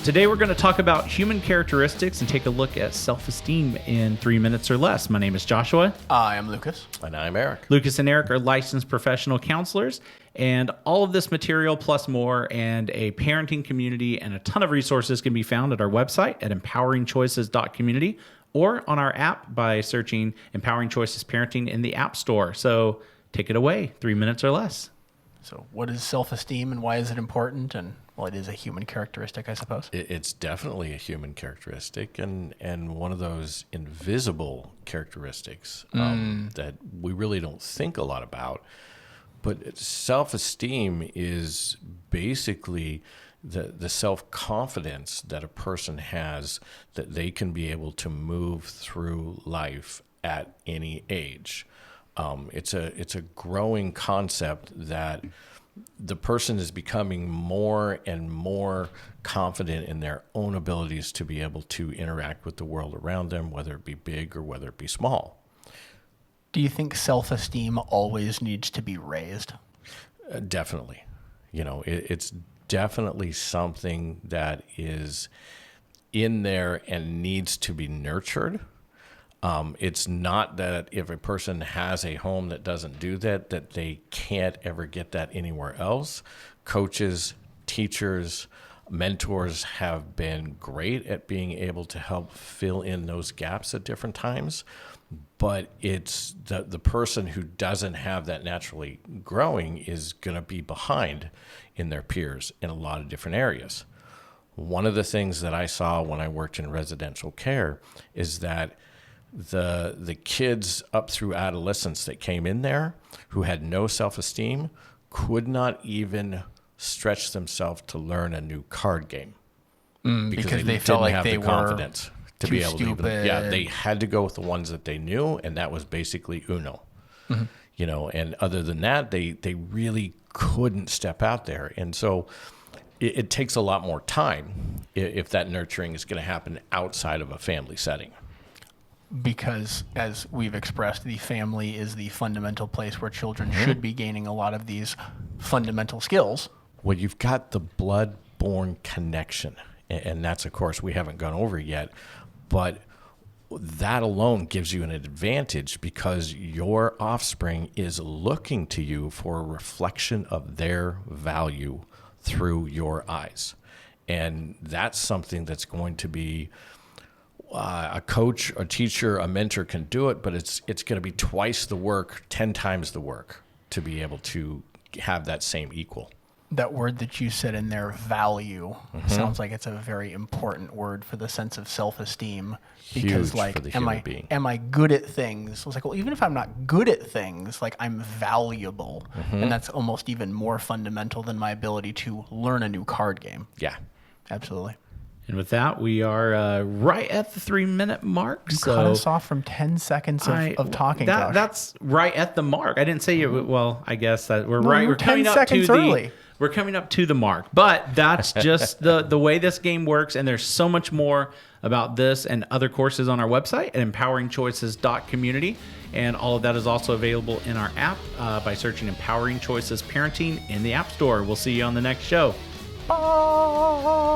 Today we're going to talk about human characteristics and take a look at self-esteem in 3 minutes or less. My name is Joshua. I am Lucas. And I'm Eric. Lucas and Eric are licensed professional counselors, and all of this material plus more and a parenting community and a ton of resources can be found at our website at empoweringchoices.community or on our app by searching Empowering Choices Parenting in the App Store. So take it away, 3 minutes or less. So what is self-esteem and why is it important? And well, it is a human characteristic, I suppose. It's definitely a human characteristic and one of those invisible characteristics that we really don't think a lot about. But self-esteem is basically the self-confidence that a person has that they can be able to move through life at any age. It's a growing concept that the person is becoming more and more confident in their own abilities to be able to interact with the world around them, whether it be big or whether it be small. Do you think self-esteem always needs to be raised? Definitely. It's definitely something that is in there and needs to be nurtured. It's not that if a person has a home that doesn't do that they can't ever get that anywhere else. Coaches, teachers, mentors have been great at being able to help fill in those gaps at different times. But it's the person who doesn't have that naturally growing is going to be behind in their peers in a lot of different areas. One of the things that I saw when I worked in residential care is that the kids up through adolescence that came in there who had no self-esteem could not even stretch themselves to learn a new card game because they felt like they the confidence to be able stupid. to even, they had to go with the ones that they knew, and that was basically Uno. And other than that they really couldn't step out there. And so it takes a lot more time if that nurturing is going to happen outside of a family setting. Because, as we've expressed, the family is the fundamental place where children should be gaining a lot of these fundamental skills. Well, you've got the blood-born connection, and that's, of course, we haven't gone over yet, but that alone gives you an advantage because your offspring is looking to you for a reflection of their value through your eyes. And that's something that's going to be a coach, a teacher, a mentor can do it, but it's going to be twice the work, 10 times the work to be able to have that same equal. That word that you said in there, value, sounds like it's a very important word for the sense of self-esteem. Because, Huge for the human being. Am I good at things? I was like, well, even if I'm not good at things, I'm valuable. And that's almost even more fundamental than my ability to learn a new card game. Yeah. Absolutely. And with that, we are right at the 3 minute mark. You cut us off from 10 seconds of talking, Josh. That's right at the mark. I didn't say it. Well, I guess that we're right. We're 10 coming up seconds to early. We're coming up to the mark, but that's just the way this game works. And there's so much more about this and other courses on our website at empoweringchoices.community. And all of that is also available in our app by searching Empowering Choices Parenting in the App Store. We'll see you on the next show. Oh.